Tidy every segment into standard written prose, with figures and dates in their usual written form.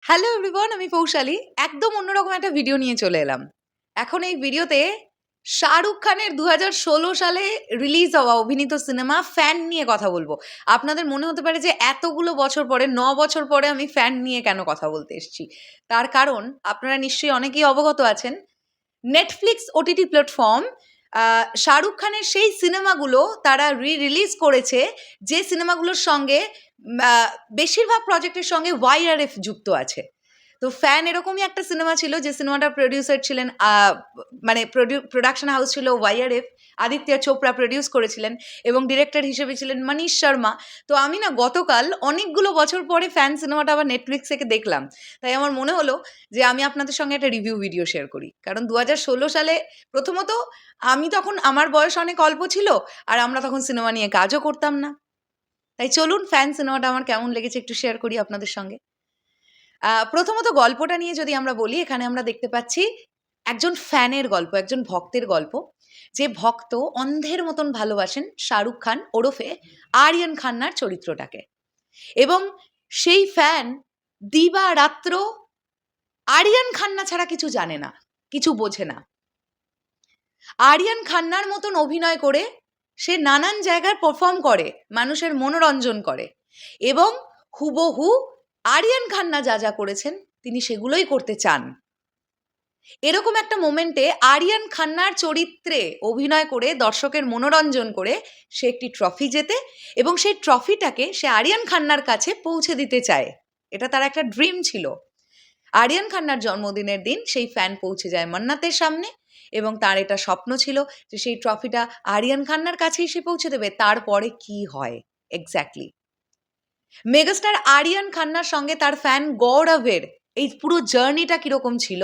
Hello everyone, আমি পৌশালী। একদম অন্যরকম একটা ভিডিও নিয়ে চলে এলাম। এখন এই ভিডিওতে শাহরুখ খানের ২০১৬ সালে রিলিজ হওয়া অভিনীত সিনেমা 'ফ্যান' নিয়ে কথা বলবো। আপনাদের মনে হতে পারে যে এতগুলো বছর পরে, ৯ বছর পরে আমি 'ফ্যান' নিয়ে কেন কথা বলতে এসেছি? তার কারণ আপনারা নিশ্চয়ই অনেকেই অবগত আছেন, নেটফ্লিক্স ওটিটি প্ল্যাটফর্ম শাহরুখ খানের সেই সিনেমাগুলো তারা রিলিজ করেছে, যে সিনেমাগুলোর সঙ্গে বেশিরভাগ প্রজেক্টের সঙ্গে ওয়াইআরএফ যুক্ত আছে। তো 'ফ্যান' এরকমই একটা সিনেমা ছিল, যে সিনেমাটার প্রোডিউসার ছিলেন মানে প্রোডাকশন হাউস ছিল ওয়াইআরএফ। আদিত্য চোপড়া প্রোডিউস করেছিলেন এবং ডিরেক্টর হিসেবে ছিলেন মনীষ শর্মা। তো আমি না গতকাল অনেকগুলো বছর পরে 'ফ্যান' সিনেমাটা আবার নেটফ্লিক্স থেকে দেখলাম। তাই আমার মনে হলো যে আমি আপনাদের সঙ্গে একটা রিভিউ ভিডিও শেয়ার করি। কারণ ২০১৬ সালে প্রথমত আমি তখন, আমার বয়স অনেক অল্প ছিল, আর আমরা তখন সিনেমা নিয়ে কাজও করতাম না। তাই চলুন 'ফ্যান' সিনেমাটা আমার কেমন লেগেছে একটু শেয়ার করি আপনাদের সঙ্গে। প্রথমত গল্পটা নিয়ে যদি আমরা বলি, এখানে আমরা দেখতে পাচ্ছি একজন ফ্যানের গল্প, একজন ভক্তের গল্প। যে ভক্ত অন্ধের মতন ভালোবাসেন শাহরুখ খান ওরফে আরিয়ান খান্নার চরিত্রটাকে, এবং সেই ফ্যান দিবারাত্র আরিয়ান খান্না ছাড়া কিছু জানে না, কিছু বোঝে না। আরিয়ান খান্নার মতন অভিনয় করে সে নানান জায়গায় পারফর্ম করে, মানুষের মনোরঞ্জন করে, এবং হুবহু আরিয়ান খান্না যা যা করেছেন তিনি সেগুলোই করতে চান। এরকম একটা মোমেন্টে আরিয়ান খান্নার চরিত্রে অভিনয় করে দর্শকের মনোরঞ্জন করে সে একটি ট্রফি জেতে, এবং সেই ট্রফিটাকে সে আরিয়ান খান্নার কাছে পৌঁছে দিতে চায়। এটা তার একটা ড্রিম ছিল। আরিয়ান খান্নার জন্মদিনের দিন সেই ফ্যান পৌঁছে যায় মান্নাতের সামনে, এবং তার এটা স্বপ্ন ছিল যে সেই ট্রফিটা আরিয়ান খান্নার কাছেই সে পৌঁছে দেবে। তারপরে কি হয় এক্স্যাক্টলি, মেগাস্টার আরিয়ান খান্নার সঙ্গে তার ফ্যান গৌরবের এই পুরো জার্নিটা কিরকম ছিল,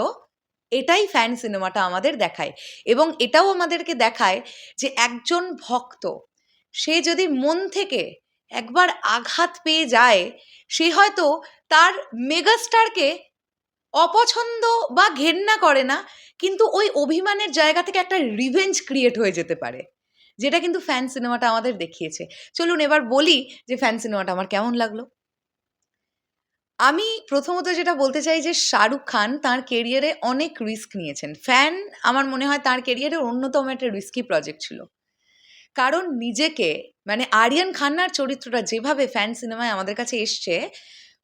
এটাই 'ফ্যান' সিনেমাটা আমাদের দেখায়। এবং এটাও আমাদেরকে দেখায় যে একজন ভক্ত, সে যদি মন থেকে একবার আঘাত পেয়ে যায়, সে হয়তো তার মেগাস্টারকে অপছন্দ বা ঘেন্না করে না, কিন্তু ওই অভিমানের জায়গা থেকে একটা রিভেঞ্জ ক্রিয়েট হয়ে যেতে পারে, যেটা কিন্তু 'ফ্যান' সিনেমাটা আমাদের দেখিয়েছে। চলুন এবার বলি যে 'ফ্যান' সিনেমাটা আমার কেমন লাগলো। আমি প্রথমত যেটা বলতে চাই যে শাহরুখ খান তাঁর কেরিয়ারে অনেক রিস্ক নিয়েছেন। 'ফ্যান' আমার মনে হয় তাঁর কেরিয়ারের অন্যতম একটা রিস্কি প্রজেক্ট ছিল। কারণ নিজেকে, মানে আরিয়ান খান্নার চরিত্রটা যেভাবে 'ফ্যান' সিনেমায় আমাদের কাছে এসছে,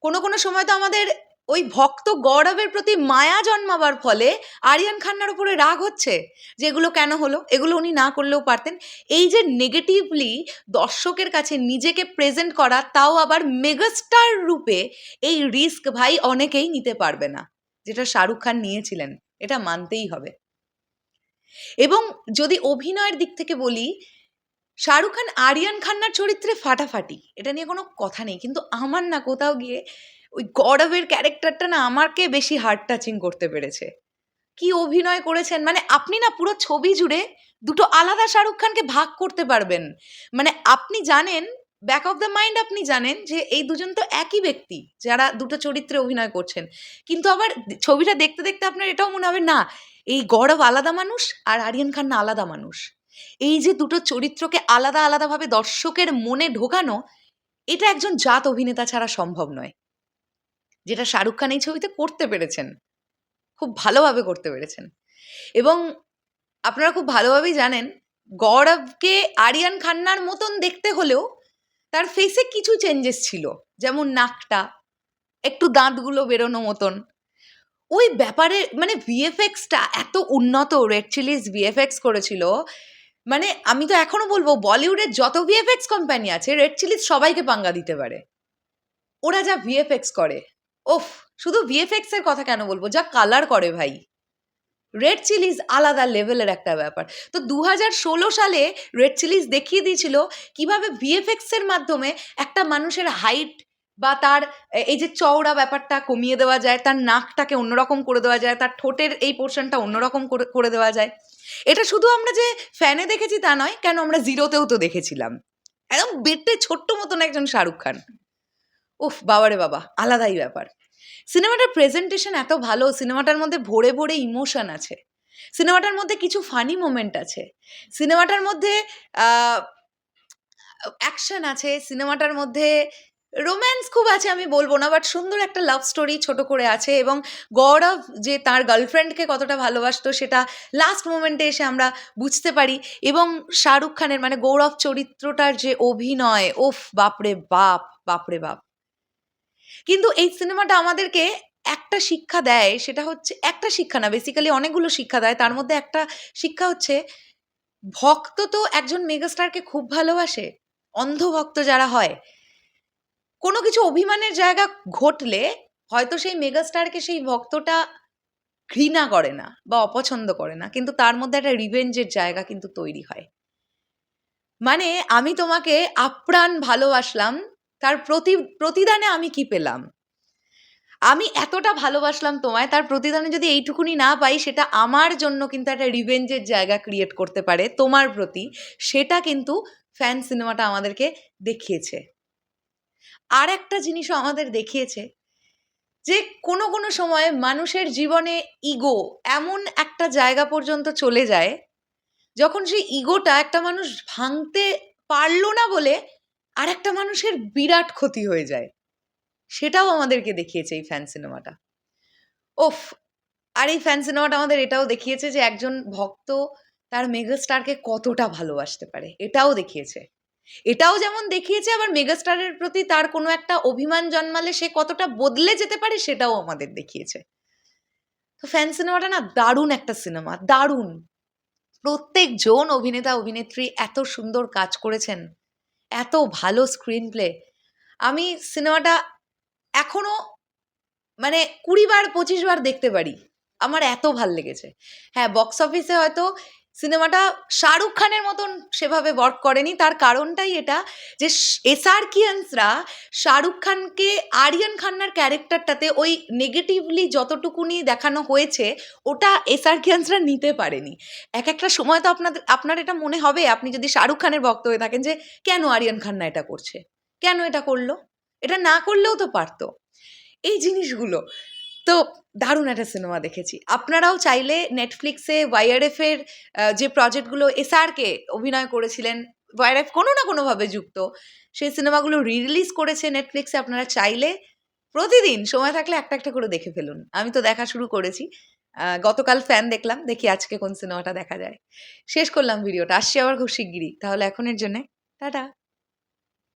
কোনো সময় তো আমাদের ওই ভক্ত গৌরবের প্রতি মায়া জন্মাবার ফলে আরিয়ান খান্নার উপরে রাগ হচ্ছে যে এগুলো কেন হলো? এগুলো উনি না করলেও পারতেন। এই যে নেগেটিভলি দর্শকের কাছে নিজেকে প্রেজেন্ট করা, তাও আবার মেগাস্টার রূপে, এই রিস্ক ভাই অনেকেই নিতে পারবে না, যেটা শাহরুখ খান নিয়েছিলেন। এটা মানতেই হবে। এবং যদি অভিনয়ের দিক থেকে বলি, শাহরুখ খান আরিয়ান খান্নার চরিত্রে ফাটাফাটি, এটা নিয়ে কোনো কথা নেই। কিন্তু আমার না কোথাও গিয়ে ওই গৌরবের ক্যারেক্টারটা না আমাকে বেশি হার্ট টাচিং করতে পেরেছে। কি অভিনয় করেছেন! মানে আপনি না পুরো ছবি জুড়ে দুটো আলাদা শাহরুখ খানকে ভাগ করতে পারবেন। মানে আপনি জানেন, ব্যাক অফ দ্য মাইন্ড আপনি জানেন যে এই দুজন তো একই ব্যক্তি, যারা দুটো চরিত্রে অভিনয় করছেন। কিন্তু আবার ছবিটা দেখতে দেখতে আপনার এটাও মনে হবে, না, এই গৌরব আলাদা মানুষ আর আরিয়ান খান্না আলাদা মানুষ। এই যে দুটো চরিত্রকে আলাদা আলাদাভাবে দর্শকের মনে ঢোকানো, এটা একজন জাত অভিনেতা ছাড়া সম্ভব নয়। যেটা শাহরুখ খান এই ছবিতে করতে পেরেছেন, খুব ভালোভাবে করতে পেরেছেন। এবং আপনারা খুব ভালোভাবেই জানেন, গৌরবকে আরিয়ান খান্নার মতন দেখতে হলেও তার ফেসে কিছু চেঞ্জেস ছিল। যেমন নাকটা, একটু দাঁতগুলো বেরোনো মতন। ওই ব্যাপারে মানে ভিএফএক্সটা এত উন্নত রেড চিলিজ ভিএফএক্স করেছিল। মানে আমি তো এখনো বলবো, বলিউডের যত ভিএফএক্স কোম্পানি আছে, রেড চিলিজ সবাইকে পাঙ্গা দিতে পারে। ওরা যা ভিএফএক্স করে, ওফ! শুধু ভিএফএক্স এর কথা কেন বলবো, যা কালার করে ভাই, রেড চিলিজ আলাদা লেভেলের একটা ব্যাপার। তো ২০১৬ সালে রেড চিলিজ দেখিয়ে দিয়েছিল কিভাবে ভিএফএক্স এর মাধ্যমে একটা মানুষের হাইট বা তার এই যে চওড়া ব্যাপারটা কমিয়ে দেওয়া যায়, তার নাকটাকে অন্যরকম করে দেওয়া যায়, তার ঠোঁটের এই পোর্শনটা অন্যরকম করে দেওয়া যায়। এটা শুধু আমরা যে 'ফ্যানে' দেখেছি তা নয়, কেন আমরা 'জিরো'তেও তো দেখেছিলাম। একদম বেটে ছোট্ট মতন একজন শাহরুখ খান। উফ! বাবারে বাবা! আলাদাই ব্যাপার। সিনেমাটার প্রেজেন্টেশন এত ভালো, সিনেমাটার মধ্যে ভরে, ভরে ইমোশন আছে। সিনেমাটার মধ্যে কিছু ফানি মোমেন্ট আছে। সিনেমাটার মধ্যে আ অ্যাকশন আছে। সিনেমাটার মধ্যে রোম্যান্স খুব আছে আমি বলব না, বাট সুন্দর একটা লাভ স্টোরি ছোট করে আছে। এবং গৌরব যে তার গার্লফ্রেন্ডকে কতটা ভালোবাসতো সেটা লাস্ট মোমেন্টে এসে আমরা বুঝতে পারি। এবং শাহরুখ খানের মানে গৌরব চরিত্রটার যে অভিনয়, ওফ বাপরে বাপ, বাপরে বাপ। কিন্তু এই সিনেমাটা আমাদেরকে একটা শিক্ষা দেয়, সেটা হচ্ছে, একটা শিক্ষা না, বেসিক্যালি অনেকগুলো শিক্ষা দেয়। তার মধ্যে একটা শিক্ষা হচ্ছে, ভক্ত তো একজন মেগাস্টারকে খুব ভালোবাসে, অন্ধভক্ত যারা হয়, কোনো কিছু অভিমানের জায়গা ঘটলে হয়তো সেই মেগাস্টারকে সেই ভক্তটা ঘৃণা করে না বা অপছন্দ করে না, কিন্তু তার মধ্যে একটা রিভেঞ্জের জায়গা কিন্তু তৈরি হয়। মানে আমি তোমাকে আপ্রাণ ভালোবাসলাম, তার প্রতিদানে আমি কি পেলাম? আমি এতটা ভালোবাসলাম তোমায়, তার প্রতিদানে যদি এইটুকুনি না পাই, সেটা আমার জন্য কিন্তু একটা রিভেঞ্জের জায়গা ক্রিয়েট করতে পারে তোমার প্রতি। সেটা কিন্তু ফ্যান সিনেমাটা আমাদেরকে দেখিয়েছে। আর একটা জিনিসও আমাদের দেখিয়েছে যে কোনো কোনো সময় মানুষের জীবনে ইগো এমন একটা জায়গা পর্যন্ত চলে যায়, যখন সেই ইগোটা একটা মানুষ ভাঙতে পারলো না বলে আর একটা মানুষের বিরাট ক্ষতি হয়ে যায়। সেটাও আমাদেরকে দেখিয়েছে এই ফ্যান সিনেমাটা। ওফ! আর এই ফ্যান সিনেমাটা আমাদের এটাও দেখিয়েছে যে একজন ভক্ত তার মেগাস্টারকে কতটা ভালোবাসতে পারে, এটাও দেখিয়েছে। এটাও যেমন দেখিয়েছে, আবার মেগাস্টারের প্রতি তার কোনো একটা অভিমান জন্মালে সে কতটা বদলে যেতে পারে, সেটাও আমাদের দেখিয়েছে। তো ফ্যান সিনেমাটা না দারুণ একটা সিনেমা, দারুণ। প্রত্যেকজন অভিনেতা অভিনেত্রী এত সুন্দর কাজ করেছেন, এত ভালো স্ক্রিন প্লে। আমি সিনেমাটা এখনো মানে ২০ বার ২৫ বার দেখতে পারি। আমার এত ভাল লেগেছে। হ্যাঁ, বক্স অফিসে হয়তো সিনেমাটা শাহরুখ খানের মতন সেভাবে ওয়ার্ক করেনি। তার কারণটাই এটা যে এসআরকিয়ানসরা শাহরুখ খানকে আরিয়ান খান্নার ক্যারেক্টারটাতে ওই নেগেটিভলি যতটুকুনি দেখানো হয়েছে, ওটা এসআরকিয়ানসরা নিতে পারেনি। একটা সময় তো আপনার এটা মনে হবে, আপনি যদি শাহরুখ খানের ভক্ত হয়ে থাকেন, যে কেন আরিয়ান খান্না এটা করছে? কেন এটা করলো? এটা না করলেও তো পারত। এই জিনিসগুলো। তো দারুণ একটা সিনেমা দেখেছি। আপনারাও চাইলে নেটফ্লিক্সে ওয়াইআরএফ এর যে প্রজেক্টগুলো এসআরকে অভিনয় করেছিলেন, ওয়াইআরএফ কোনো না কোনোভাবে যুক্ত, সেই সিনেমাগুলো রিলিজ করেছে নেটফ্লিক্সে। আপনারা চাইলে প্রতিদিন সময় থাকলে একটা একটা করে দেখে ফেলুন। আমি তো দেখা শুরু করেছি। গতকাল ফ্যান দেখলাম, দেখি আজকে কোন সিনেমাটা দেখা যায়। শেষ করলাম ভিডিওটা। আসছি আবার খুব শিগগিরই। তাহলে এখনের জন্যে টাটা।